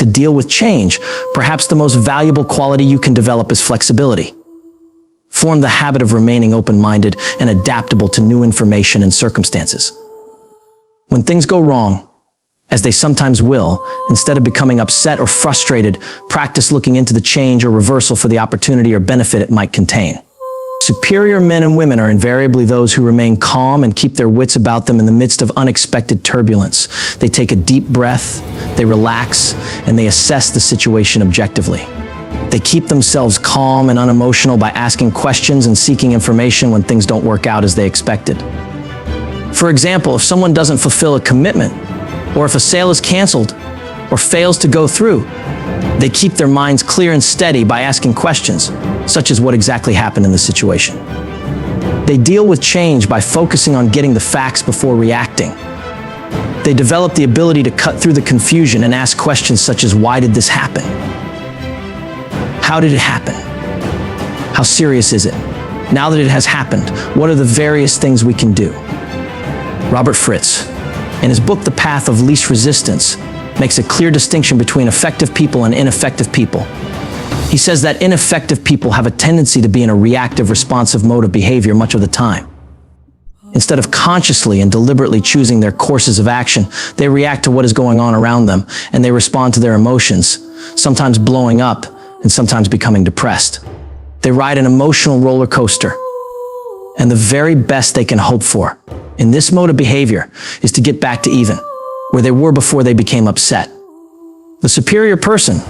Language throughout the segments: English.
To deal with change, perhaps the most valuable quality you can develop is flexibility. Form the habit of remaining open-minded and adaptable to new information and circumstances. When things go wrong, as they sometimes will, instead of becoming upset or frustrated, practice looking into the change or reversal for the opportunity or benefit it might contain. Superior men and women are invariably those who remain calm and keep their wits about them in the midst of unexpected turbulence. They take a deep breath, they relax, and they assess the situation objectively. They keep themselves calm and unemotional by asking questions and seeking information when things don't work out as they expected. For example, if someone doesn't fulfill a commitment, or if a sale is canceled or fails to go through, they keep their minds clear and steady by asking questions, such as what exactly happened in the situation. They deal with change by focusing on getting the facts before reacting. They develop the ability to cut through the confusion and ask questions such as, why did this happen? How did it happen? How serious is it? Now that it has happened, what are the various things we can do? Robert Fritz, in his book, The Path of Least Resistance, makes a clear distinction between effective people and ineffective people. He says that ineffective people have a tendency to be in a reactive, responsive mode of behavior much of the time. Instead of consciously and deliberately choosing their courses of action, they react to what is going on around them, and they respond to their emotions, sometimes blowing up and sometimes becoming depressed. They ride an emotional roller coaster, and the very best they can hope for in this mode of behavior is to get back to even, where they were before they became upset. The superior person,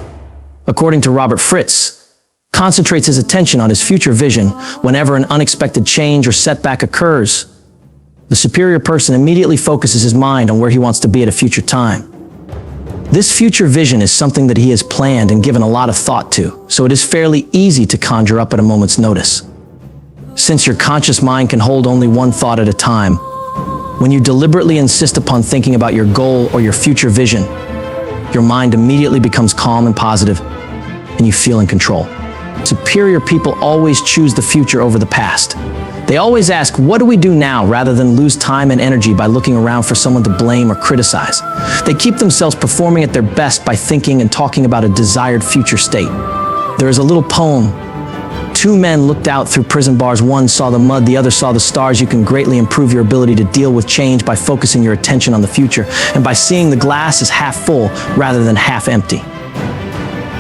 according to Robert Fritz, concentrates his attention on his future vision whenever an unexpected change or setback occurs. The superior person immediately focuses his mind on where he wants to be at a future time. This future vision is something that he has planned and given a lot of thought to, so it is fairly easy to conjure up at a moment's notice. Since your conscious mind can hold only one thought at a time, when you deliberately insist upon thinking about your goal or your future vision, your mind immediately becomes calm and positive, and you feel in control. Superior people always choose the future over the past. They always ask, what do we do now, rather than lose time and energy by looking around for someone to blame or criticize. They keep themselves performing at their best by thinking and talking about a desired future state. There is a little poem. Two men looked out through prison bars. One saw the mud, the other saw the stars. You can greatly improve your ability to deal with change by focusing your attention on the future and by seeing the glass as half full rather than half empty.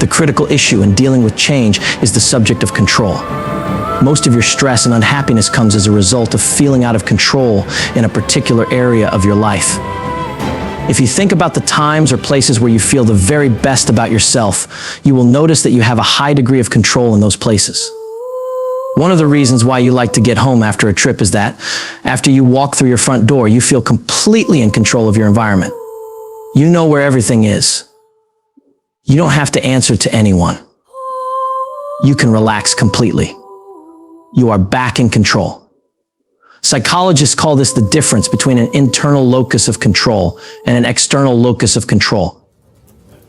The critical issue in dealing with change is the subject of control. Most of your stress and unhappiness comes as a result of feeling out of control in a particular area of your life. If you think about the times or places where you feel the very best about yourself, you will notice that you have a high degree of control in those places. One of the reasons why you like to get home after a trip is that, after you walk through your front door, you feel completely in control of your environment. You know where everything is. You don't have to answer to anyone. You can relax completely. You are back in control. Psychologists call this the difference between an internal locus of control and an external locus of control.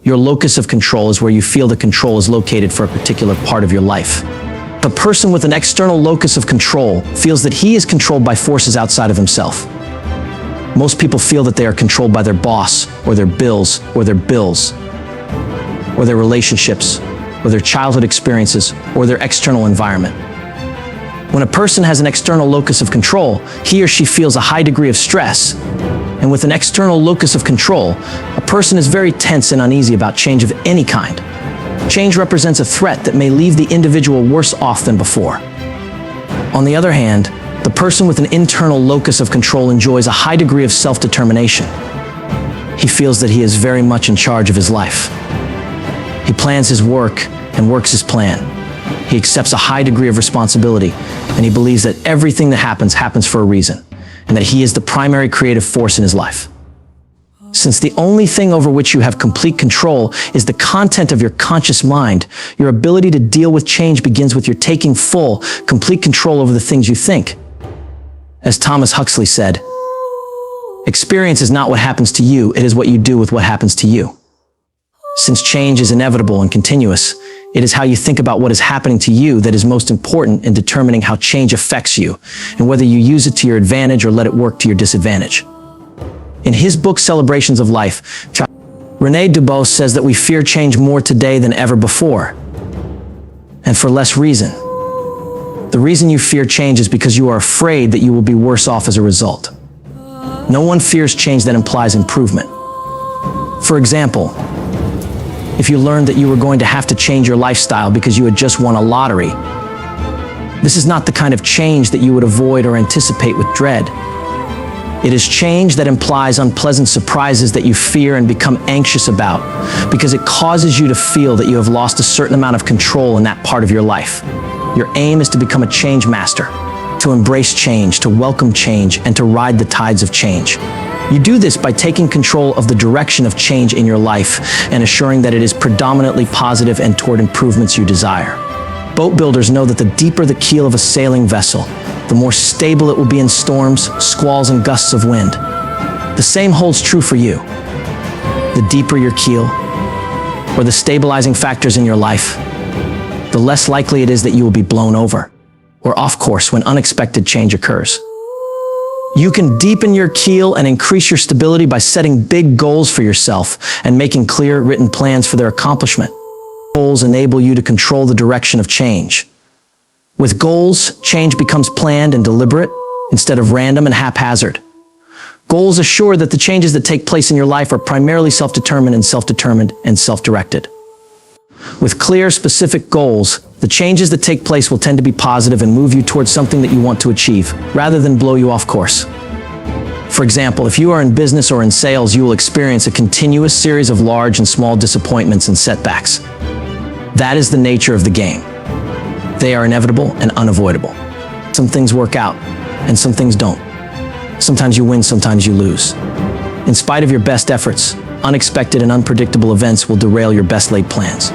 Your locus of control is where you feel the control is located for a particular part of your life. The person with an external locus of control feels that he is controlled by forces outside of himself. Most people feel that they are controlled by their boss, or their bills, or their relationships, or their childhood experiences, or their external environment. When a person has an external locus of control, he or she feels a high degree of stress. And with an external locus of control, a person is very tense and uneasy about change of any kind. Change represents a threat that may leave the individual worse off than before. On the other hand, the person with an internal locus of control enjoys a high degree of self-determination. He feels that he is very much in charge of his life. He plans his work and works his plan. He accepts a high degree of responsibility, and he believes that everything that happens for a reason, and that he is the primary creative force in his life. Since the only thing over which you have complete control is the content of your conscious mind, your ability to deal with change begins with your taking full, complete control over the things you think. As Thomas Huxley said, experience is not what happens to you, it is what you do with what happens to you. Since change is inevitable and continuous, it is how you think about what is happening to you that is most important in determining how change affects you, and whether you use it to your advantage or let it work to your disadvantage. In his book, Celebrations of Life, René Dubos says that we fear change more today than ever before, and for less reason. The reason you fear change is because you are afraid that you will be worse off as a result. No one fears change that implies improvement. For example, if you learned that you were going to have to change your lifestyle because you had just won a lottery, this is not the kind of change that you would avoid or anticipate with dread. It is change that implies unpleasant surprises that you fear and become anxious about because it causes you to feel that you have lost a certain amount of control in that part of your life. Your aim is to become a change master, to embrace change, to welcome change, and to ride the tides of change. You do this by taking control of the direction of change in your life and assuring that it is predominantly positive and toward improvements you desire. Boat builders know that the deeper the keel of a sailing vessel, the more stable it will be in storms, squalls, and gusts of wind. The same holds true for you. The deeper your keel, or the stabilizing factors in your life, the less likely it is that you will be blown over or off course when unexpected change occurs. You can deepen your keel and increase your stability by setting big goals for yourself and making clear, written plans for their accomplishment. Goals enable you to control the direction of change. With goals, change becomes planned and deliberate instead of random and haphazard. Goals assure that the changes that take place in your life are primarily self-determined and self-directed. With clear, specific goals, the changes that take place will tend to be positive and move you towards something that you want to achieve, rather than blow you off course. For example, if you are in business or in sales, you will experience a continuous series of large and small disappointments and setbacks. That is the nature of the game. They are inevitable and unavoidable. Some things work out, and some things don't. Sometimes you win, sometimes you lose. In spite of your best efforts, unexpected and unpredictable events will derail your best laid plans.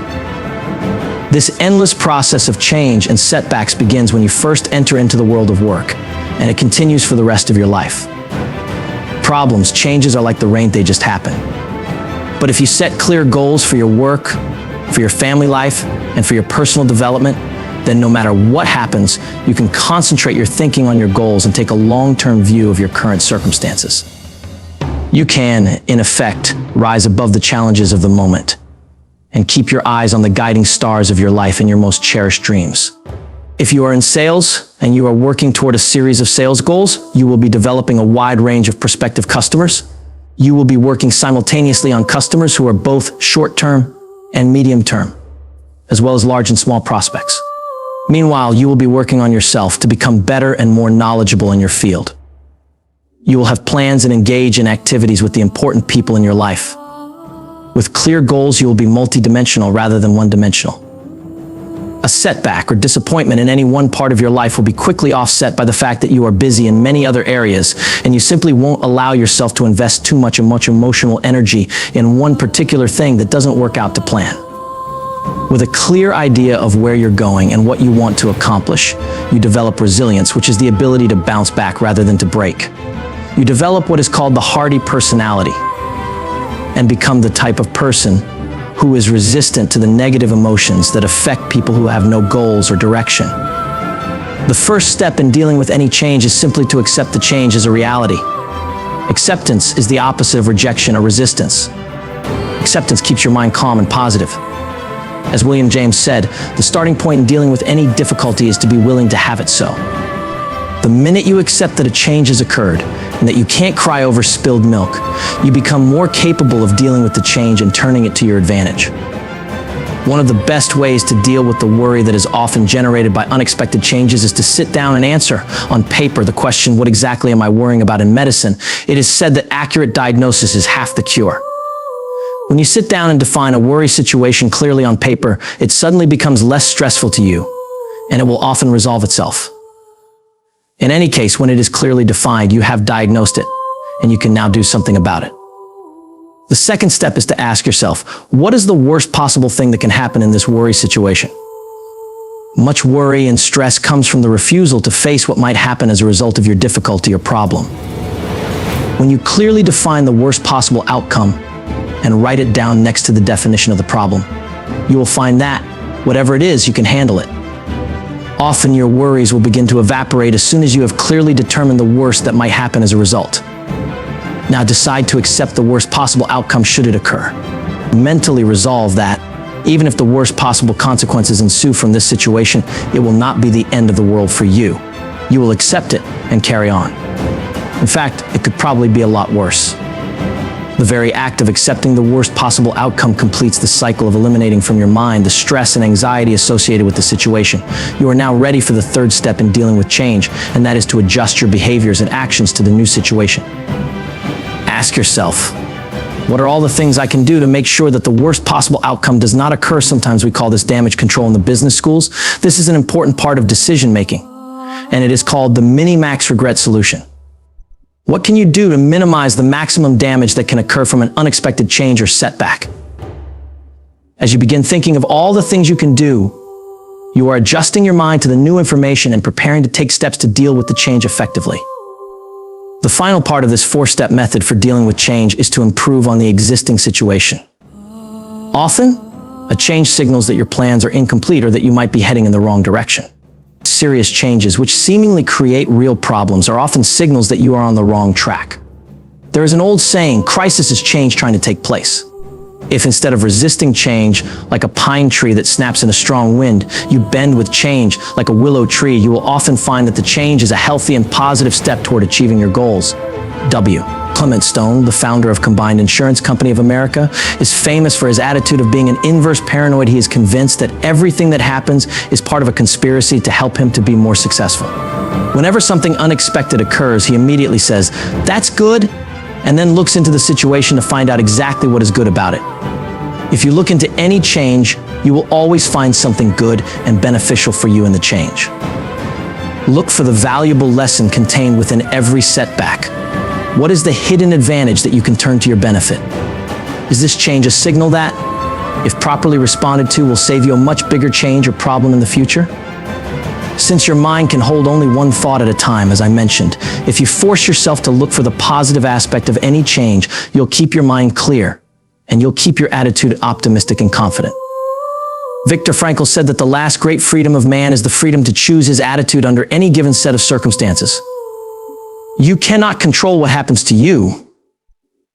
This endless process of change and setbacks begins when you first enter into the world of work, and it continues for the rest of your life. Problems, changes are like the rain, they just happen. But if you set clear goals for your work, for your family life, and for your personal development, then no matter what happens, you can concentrate your thinking on your goals and take a long-term view of your current circumstances. You can, in effect, rise above the challenges of the moment and keep your eyes on the guiding stars of your life and your most cherished dreams. If you are in sales and you are working toward a series of sales goals, you will be developing a wide range of prospective customers. You will be working simultaneously on customers who are both short-term and medium-term, as well as large and small prospects. Meanwhile, you will be working on yourself to become better and more knowledgeable in your field. You will have plans and engage in activities with the important people in your life. With clear goals, you will be multidimensional rather than one-dimensional. A setback or disappointment in any one part of your life will be quickly offset by the fact that you are busy in many other areas, and you simply won't allow yourself to invest too much emotional energy in one particular thing that doesn't work out to plan. With a clear idea of where you're going and what you want to accomplish, you develop resilience, which is the ability to bounce back rather than to break. You develop what is called the hardy personality and become the type of person who is resistant to the negative emotions that affect people who have no goals or direction. The first step in dealing with any change is simply to accept the change as a reality. Acceptance is the opposite of rejection or resistance. Acceptance keeps your mind calm and positive. As William James said, the starting point in dealing with any difficulty is to be willing to have it so. The minute you accept that a change has occurred and that you can't cry over spilled milk, you become more capable of dealing with the change and turning it to your advantage. One of the best ways to deal with the worry that is often generated by unexpected changes is to sit down and answer on paper the question, what exactly am I worrying about in medicine? It is said that accurate diagnosis is half the cure. When you sit down and define a worry situation clearly on paper, it suddenly becomes less stressful to you, and it will often resolve itself. In any case, when it is clearly defined, you have diagnosed it, and you can now do something about it. The second step is to ask yourself, what is the worst possible thing that can happen in this worry situation? Much worry and stress comes from the refusal to face what might happen as a result of your difficulty or problem. When you clearly define the worst possible outcome and write it down next to the definition of the problem, you will find that, whatever it is, you can handle it. Often your worries will begin to evaporate as soon as you have clearly determined the worst that might happen as a result. Now decide to accept the worst possible outcome should it occur. mentally resolve that, even if the worst possible consequences ensue from this situation, it will not be the end of the world for you. You will accept it and carry on. In fact, it could probably be a lot worse. The very act of accepting the worst possible outcome completes the cycle of eliminating from your mind the stress and anxiety associated with the situation. You are now ready for the third step in dealing with change, and that is to adjust your behaviors and actions to the new situation. Ask yourself, what are all the things I can do to make sure that the worst possible outcome does not occur? Sometimes we call this damage control in the business schools. This is an important part of decision making, and it is called the mini-max regret solution. What can you do to minimize the maximum damage that can occur from an unexpected change or setback? As you begin thinking of all the things you can do, you are adjusting your mind to the new information and preparing to take steps to deal with the change effectively. The final part of this four-step method for dealing with change is to improve on the existing situation. Often, a change signals that your plans are incomplete or that you might be heading in the wrong direction. Serious changes, which seemingly create real problems, are often signals that you are on the wrong track. There is an old saying, crisis is change trying to take place. If instead of resisting change, like a pine tree that snaps in a strong wind, you bend with change, like a willow tree, you will often find that the change is a healthy and positive step toward achieving your goals. W. Clement Stone, the founder of Combined Insurance Company of America, is famous for his attitude of being an inverse paranoid. He is convinced that everything that happens is part of a conspiracy to help him to be more successful. Whenever something unexpected occurs, he immediately says, "That's good," and then looks into the situation to find out exactly what is good about it. If you look into any change, you will always find something good and beneficial for you in the change. Look for the valuable lesson contained within every setback. What is the hidden advantage that you can turn to your benefit? Is this change a signal that, if properly responded to, will save you a much bigger change or problem in the future? Since your mind can hold only one thought at a time, as I mentioned, if you force yourself to look for the positive aspect of any change, you'll keep your mind clear, and you'll keep your attitude optimistic and confident. Viktor Frankl said that the last great freedom of man is the freedom to choose his attitude under any given set of circumstances. You cannot control what happens to you,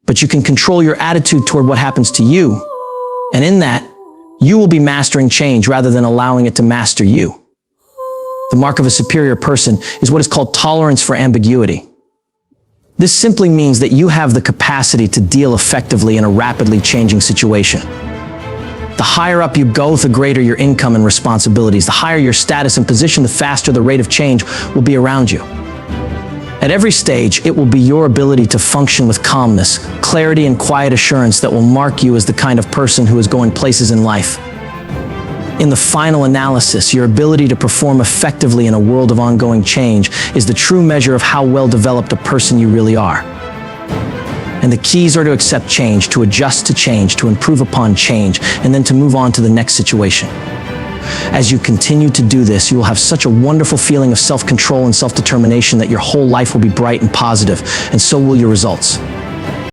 but you can control your attitude toward what happens to you. And in that, you will be mastering change rather than allowing it to master you. The mark of a superior person is what is called tolerance for ambiguity. This simply means that you have the capacity to deal effectively in a rapidly changing situation. The higher up you go, the greater your income and responsibilities. The higher your status and position, the faster the rate of change will be around you. At every stage, it will be your ability to function with calmness, clarity, and quiet assurance that will mark you as the kind of person who is going places in life. In the final analysis, your ability to perform effectively in a world of ongoing change is the true measure of how well developed a person you really are. And the keys are to accept change, to adjust to change, to improve upon change, and then to move on to the next situation. As you continue to do this, you will have such a wonderful feeling of self-control and self-determination that your whole life will be bright and positive, and so will your results.